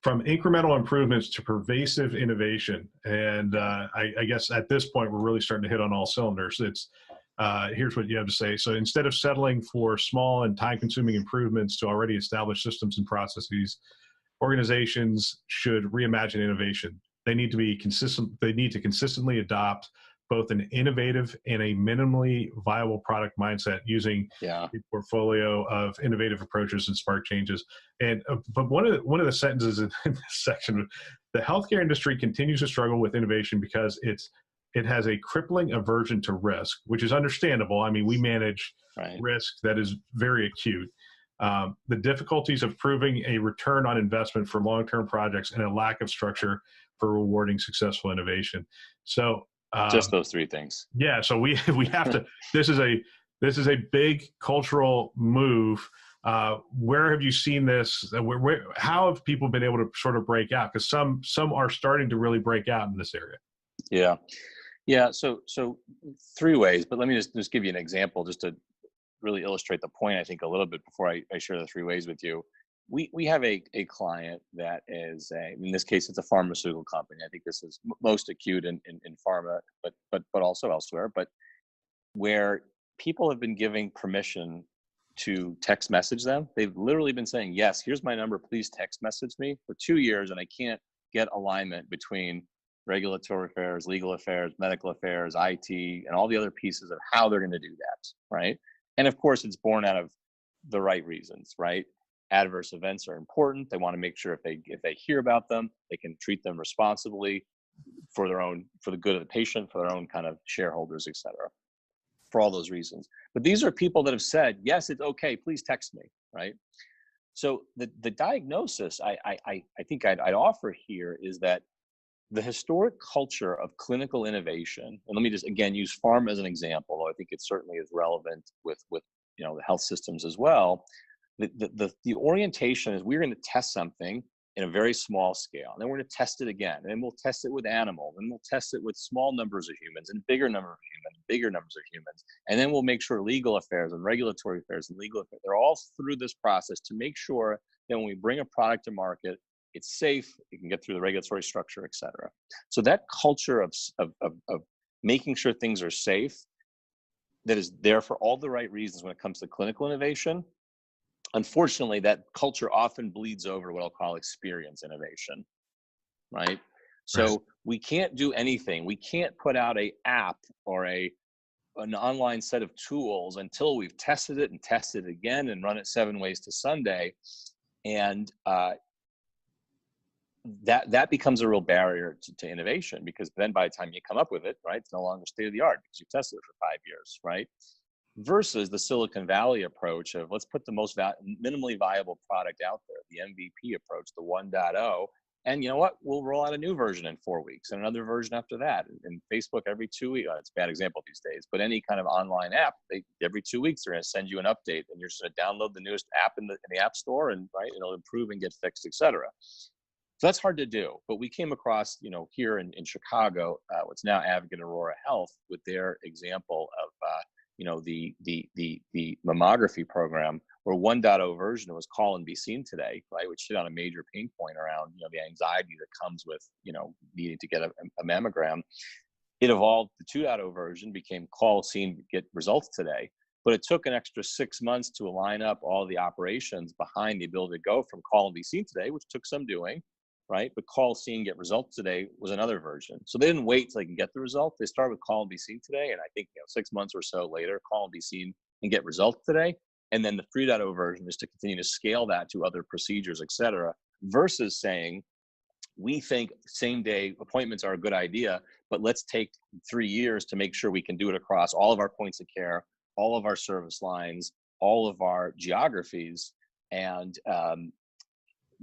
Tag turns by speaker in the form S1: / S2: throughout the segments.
S1: from incremental improvements to pervasive innovation. And I guess at this point, we're really starting to hit on all cylinders. It's here's what you have to say. So instead of settling for small and time-consuming improvements to already established systems and processes, organizations should reimagine innovation. They need to be consistent. They need to consistently adopt both an innovative and a minimally viable product mindset using a portfolio of innovative approaches and smart changes. And but one of the sentences in this section, the healthcare industry continues to struggle with innovation because it has a crippling aversion to risk, which is understandable. I mean, we manage risk that is very acute. The difficulties of proving a return on investment for long-term projects and a lack of structure for rewarding successful innovation. So
S2: just those three things.
S1: Yeah. So we have to, this is a big cultural move. Where have you seen this? How have people been able to sort of break out? Because some are starting to really break out in this area.
S2: Yeah. So three ways, but let me just give you an example just to really illustrate the point, I think, a little bit before I share the three ways with you. We have a client that is in this case, it's a pharmaceutical company. I think this is most acute in pharma, but also elsewhere, but where people have been giving permission to text message them. They've literally been saying, yes, here's my number, please text message me for 2 years. And I can't get alignment between regulatory affairs, legal affairs, medical affairs, IT, and all the other pieces of how they're going to do that. Right. And of course, it's born out of the right reasons, right? Adverse events are important. They want to make sure if they hear about them, they can treat them responsibly for the good of the patient, for their own kind of shareholders, et cetera, for all those reasons. But these are people that have said, yes, it's okay, please text me, right? So the diagnosis I think I'd offer here is that the historic culture of clinical innovation, and let me just again use pharma as an example, though I think it certainly is relevant with the health systems as well. The orientation is we're going to test something in a very small scale, and then we're going to test it again, and then we'll test it with animals, and we'll test it with small numbers of humans and bigger number of humans, bigger numbers of humans, and then we'll make sure legal affairs and regulatory affairs and legal affairs, they're all through this process to make sure that when we bring a product to market, it's safe, it can get through the regulatory structure, et cetera. So that culture of making sure things are safe, that is there for all the right reasons when it comes to clinical innovation. Unfortunately, that culture often bleeds over to what I'll call experience innovation, right? So we can't do anything. We can't put out an app or an online set of tools until we've tested it and tested it again and run it 7 ways to Sunday. And that becomes a real barrier to innovation, because then by the time you come up with it, right, it's no longer state of the art because you've tested it for 5 years, right? Versus the Silicon Valley approach of let's put the most minimally viable product out there, the MVP approach, the 1.0. And you know what? We'll roll out a new version in 4 weeks and another version after that. And Facebook every 2 weeks, it's a bad example these days, but any kind of online app, every 2 weeks, they're going to send you an update and you're just going to download the newest app in the app store and it'll improve and get fixed, et cetera. So that's hard to do. But we came across, here in Chicago, what's now Advocate Aurora Health with their example of, the mammography program, where 1.0 version was call and be seen today, right? Which hit on a major pain point around, the anxiety that comes with, needing to get a mammogram. It evolved. The 2.0 version became call, seen, get results today. But it took an extra 6 months to align up all the operations behind the ability to go from call and be seen today, which took some doing, right? But call, see, get results today was another version. So they didn't wait till they can get the result. They started with call and be seen today. And I think 6 months or so later, call and be seen and get results today. And then the 3.0 version is to continue to scale that to other procedures, et cetera, versus saying, we think same day appointments are a good idea, but let's take 3 years to make sure we can do it across all of our points of care, all of our service lines, all of our geographies, and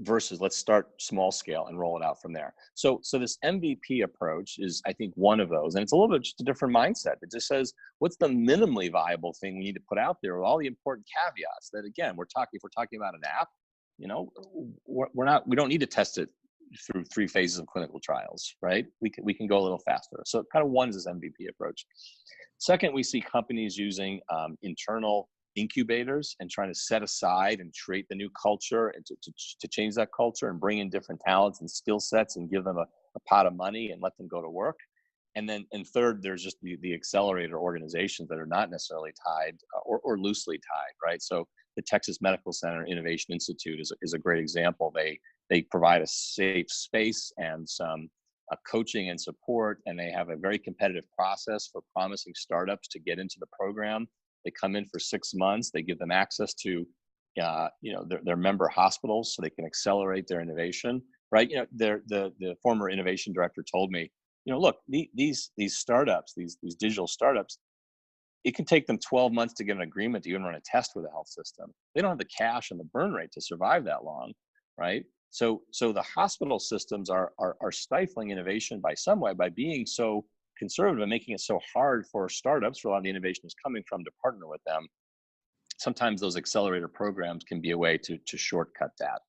S2: versus let's start small scale and roll it out from there. So this MVP approach is, I think, one of those, and it's a little bit just a different mindset. It just says, what's the minimally viable thing we need to put out there with all the important caveats that, again, if we're talking about an app, we don't need to test it through 3 phases of clinical trials, right? We can go a little faster. So kind of one is this MVP approach. Second, we see companies using internal incubators and trying to set aside and create the new culture and to change that culture and bring in different talents and skill sets and give them a pot of money and let them go to work. And third, there's just the accelerator organizations that are not necessarily tied or loosely tied, right? So the Texas Medical Center Innovation Institute is a great example. They provide a safe space and some coaching and support, and they have a very competitive process for promising startups to get into the program. They come in for 6 months. They give them access to their member hospitals so they can accelerate their innovation, right? The former innovation director told me, look, these startups, these digital startups, it can take them 12 months to get an agreement to even run a test with a health system. They don't have the cash and the burn rate to survive that long, right? So the hospital systems are stifling innovation by some way by being so conservative and making it so hard for startups, where a lot of the innovation is coming from, to partner with them. Sometimes those accelerator programs can be a way to shortcut that.